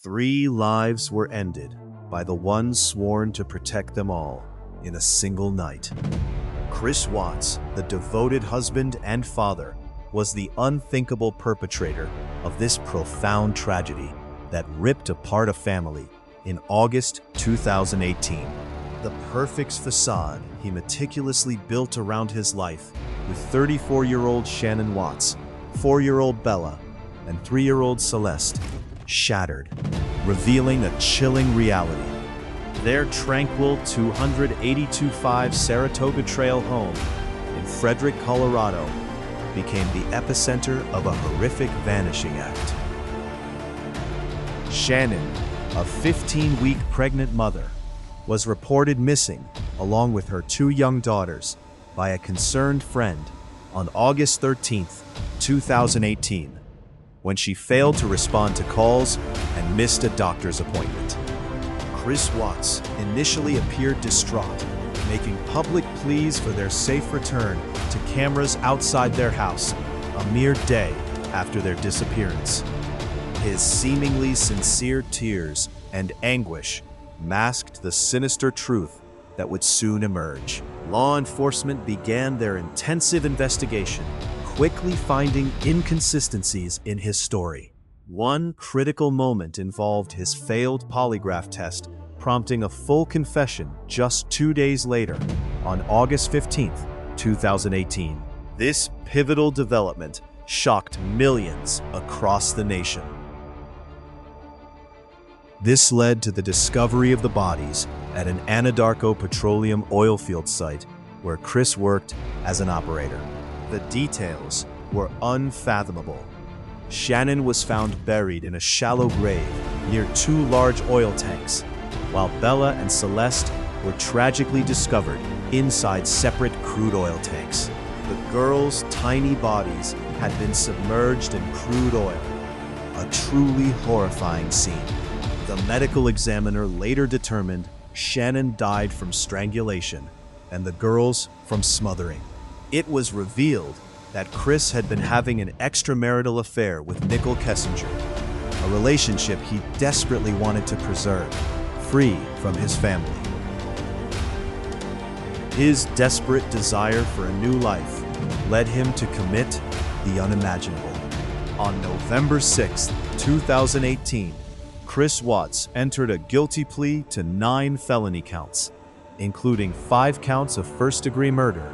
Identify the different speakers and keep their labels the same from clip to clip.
Speaker 1: 3 lives were ended by the one sworn to protect them all in a single night. Chris Watts, the devoted husband and father, was the unthinkable perpetrator of this profound tragedy that ripped apart a family in August 2018. The perfect facade he meticulously built around his life with 34-year-old Shannon Watts, 4-year-old Bella, and 3-year-old Celeste shattered, revealing a chilling reality. Their tranquil 282.5 Saratoga Trail home in Frederick, Colorado, became the epicenter of a horrific vanishing act. Shannon, a 15-week pregnant mother, was reported missing along with her 2 young daughters by a concerned friend on August 13, 2018, when she failed to respond to calls and missed a doctor's appointment. Chris Watts initially appeared distraught, making public pleas for their safe return to cameras outside their house a mere day after their disappearance. His seemingly sincere tears and anguish masked the sinister truth that would soon emerge. Law enforcement began their intensive investigation, quickly finding inconsistencies in his story. One critical moment involved his failed polygraph test, prompting a full confession just 2 days later, on August 15, 2018. This pivotal development shocked millions across the nation. This led to the discovery of the bodies at an Anadarko petroleum oil field site where Chris worked as an operator. The details were unfathomable. Shannon was found buried in a shallow grave near 2 large oil tanks, while Bella and Celeste were tragically discovered inside separate crude oil tanks. The girls' tiny bodies had been submerged in crude oil, a truly horrifying scene. The medical examiner later determined Shannon died from strangulation and the girls from smothering. It was revealed that Chris had been having an extramarital affair with Nicole Kessinger, a relationship he desperately wanted to preserve, free from his family. His desperate desire for a new life led him to commit the unimaginable. On November 6, 2018, Chris Watts entered a guilty plea to 9 felony counts, including 5 counts of first-degree murder,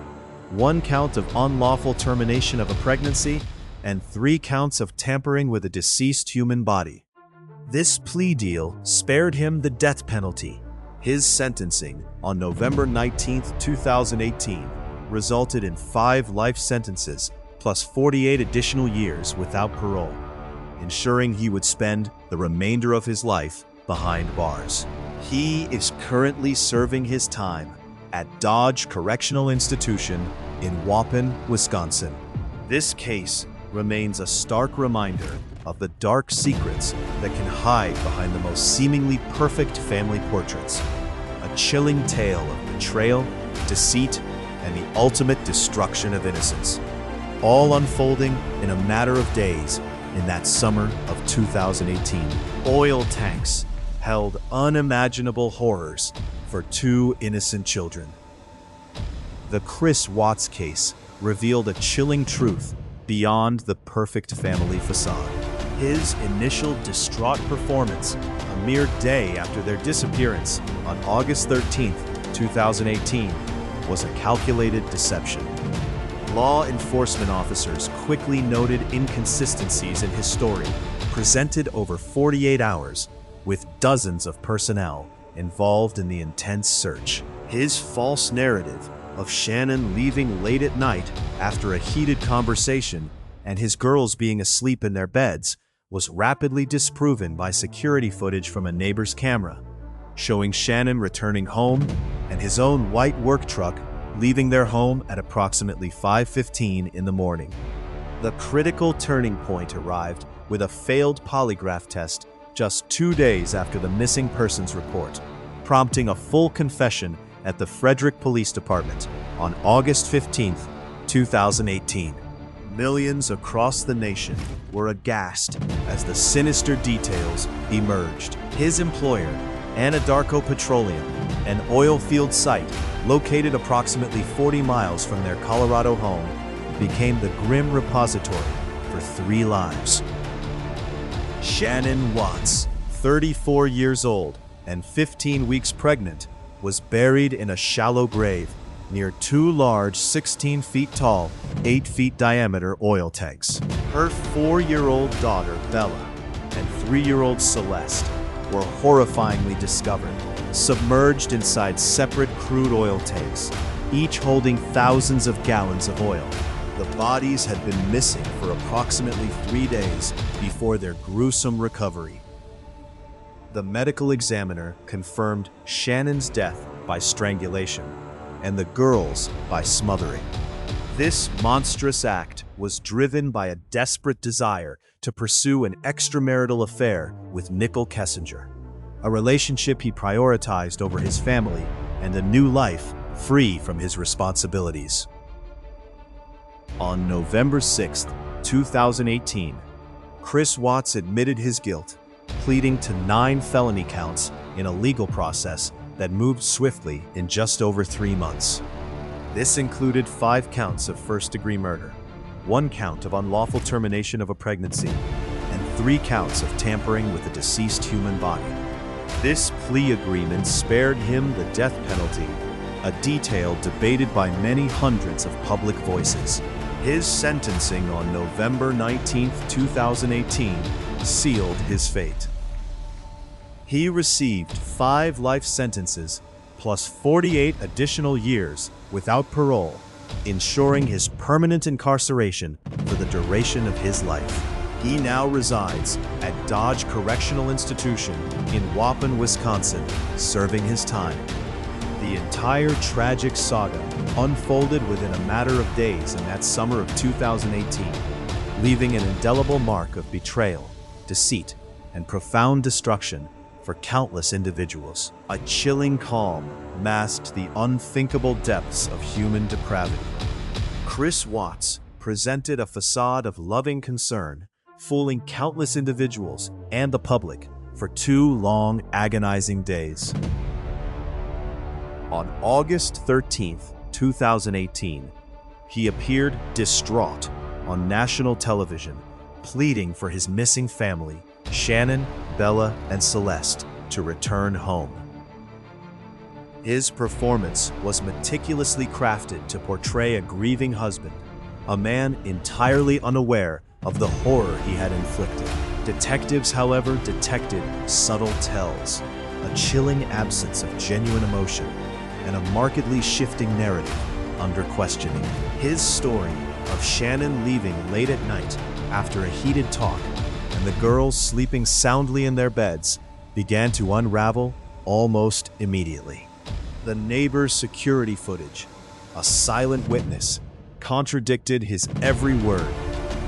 Speaker 1: 1 count of unlawful termination of a pregnancy, and 3 counts of tampering with a deceased human body. This plea deal spared him the death penalty. His sentencing on November 19, 2018, resulted in 5 life sentences plus 48 additional years without parole, ensuring he would spend the remainder of his life behind bars. He is currently serving his time at Dodge Correctional Institution in Waupun, Wisconsin. This case remains a stark reminder of the dark secrets that can hide behind the most seemingly perfect family portraits. A chilling tale of betrayal, deceit, and the ultimate destruction of innocence, all unfolding in a matter of days in that summer of 2018. Oil tanks held unimaginable horrors for 2 innocent children. The Chris Watts case revealed a chilling truth beyond the perfect family facade. His initial distraught performance, a mere day after their disappearance on August 13, 2018, was a calculated deception. Law enforcement officers quickly noted inconsistencies in his story, presented over 48 hours, with dozens of personnel involved in the intense search. His false narrative of Shannon leaving late at night after a heated conversation and his girls being asleep in their beds was rapidly disproven by security footage from a neighbor's camera, showing Shannon returning home and his own white work truck leaving their home at approximately 5:15 in the morning. The critical turning point arrived with a failed polygraph test just 2 days after the missing persons report, prompting a full confession at the Frederick Police Department on August 15, 2018. Millions across the nation were aghast as the sinister details emerged. His employer, Anadarko Petroleum, an oil field site located approximately 40 miles from their Colorado home, became the grim repository for 3 lives. Shannon Watts, 34 years old and 15 weeks pregnant, was buried in a shallow grave near 2 large 16 feet tall, 8 feet diameter oil tanks. Her 4-year-old daughter, Bella, and 3-year-old Celeste were horrifyingly discovered, submerged inside separate crude oil tanks, each holding thousands of gallons of oil. The bodies had been missing for approximately 3 days before their gruesome recovery. The medical examiner confirmed Shannon's death by strangulation and the girls by smothering. This monstrous act was driven by a desperate desire to pursue an extramarital affair with Nickel Kessinger, a relationship he prioritized over his family and a new life free from his responsibilities. On November 6, 2018, Chris Watts admitted his guilt, pleading to 9 felony counts in a legal process that moved swiftly in just over 3 months. This included 5 counts of first-degree murder, 1 count of unlawful termination of a pregnancy, and 3 counts of tampering with a deceased human body. This plea agreement spared him the death penalty, a detail debated by many hundreds of public voices. His sentencing on November 19, 2018, sealed his fate. He received 5 life sentences plus 48 additional years without parole, ensuring his permanent incarceration for the duration of his life. He now resides at Dodge Correctional Institution in Waupun, Wisconsin, serving his time. The entire tragic saga unfolded within a matter of days in that summer of 2018, leaving an indelible mark of betrayal, deceit, and profound destruction for countless individuals. A chilling calm masked the unthinkable depths of human depravity. Chris Watts presented a facade of loving concern, fooling countless individuals and the public for 2 long, agonizing days. On August 13, 2018, he appeared distraught on national television, pleading for his missing family, Shannon, Bella, and Celeste, to return home. His performance was meticulously crafted to portray a grieving husband, a man entirely unaware of the horror he had inflicted. Detectives, however, detected subtle tells, a chilling absence of genuine emotion, and a markedly shifting narrative under questioning. His story of Shannon leaving late at night after a heated talk and the girls sleeping soundly in their beds began to unravel almost immediately. The neighbor's security footage, a silent witness, contradicted his every word,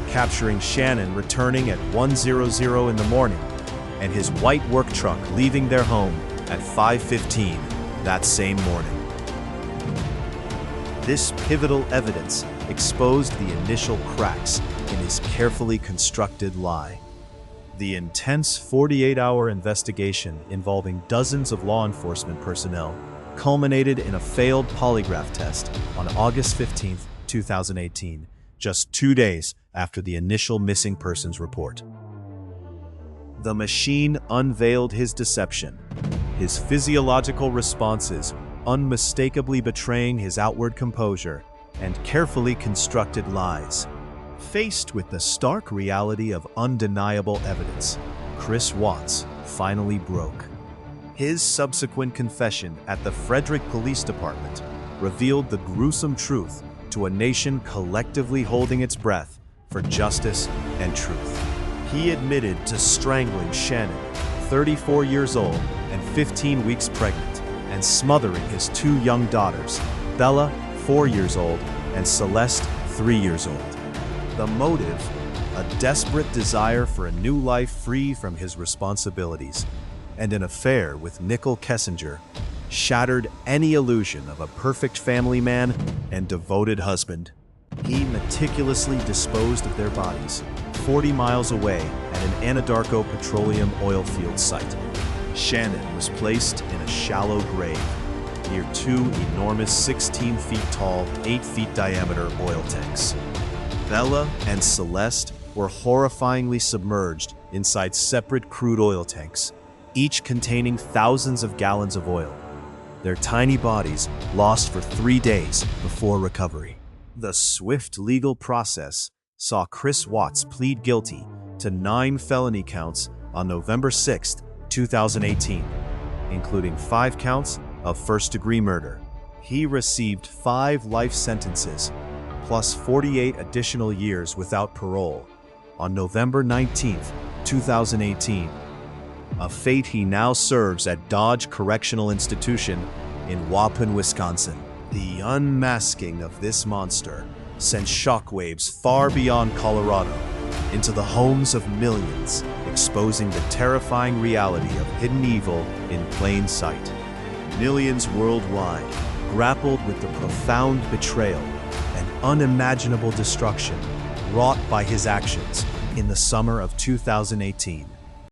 Speaker 1: capturing Shannon returning at 1:00 in the morning and his white work truck leaving their home at 5:15 that same morning. This pivotal evidence exposed the initial cracks in his carefully constructed lie. The intense 48-hour investigation involving dozens of law enforcement personnel culminated in a failed polygraph test on August 15, 2018, just 2 days after the initial missing persons report. The machine unveiled his deception, his physiological responses unmistakably betraying his outward composure and carefully constructed lies. Faced with the stark reality of undeniable evidence, Chris Watts finally broke. His subsequent confession at the Frederick Police Department revealed the gruesome truth to a nation collectively holding its breath for justice and truth. He admitted to strangling Shannon, 34 years old and 15 weeks pregnant, and smothering his 2 young daughters, Bella, 4 years old, and Celeste, 3 years old. The motive, a desperate desire for a new life free from his responsibilities, and an affair with Nickel Kessinger, shattered any illusion of a perfect family man and devoted husband. He meticulously disposed of their bodies 40 miles away at an Anadarko petroleum oil field site. Shannon was placed in a shallow grave near two enormous 16 feet tall, 8 feet diameter oil tanks. Bella and Celeste were horrifyingly submerged inside separate crude oil tanks, each containing thousands of gallons of oil. Their tiny bodies lost for 3 days before recovery. The swift legal process saw Chris Watts plead guilty to 9 felony counts on November 6, 2018, including 5 counts of first-degree murder. He received 5 life sentences, plus 48 additional years without parole, on November 19, 2018, a fate he now serves at Dodge Correctional Institution in Waupun, Wisconsin. The unmasking of this monster sent shockwaves far beyond Colorado into the homes of millions, exposing the terrifying reality of hidden evil in plain sight. Millions worldwide grappled with the profound betrayal and unimaginable destruction wrought by his actions in the summer of 2018.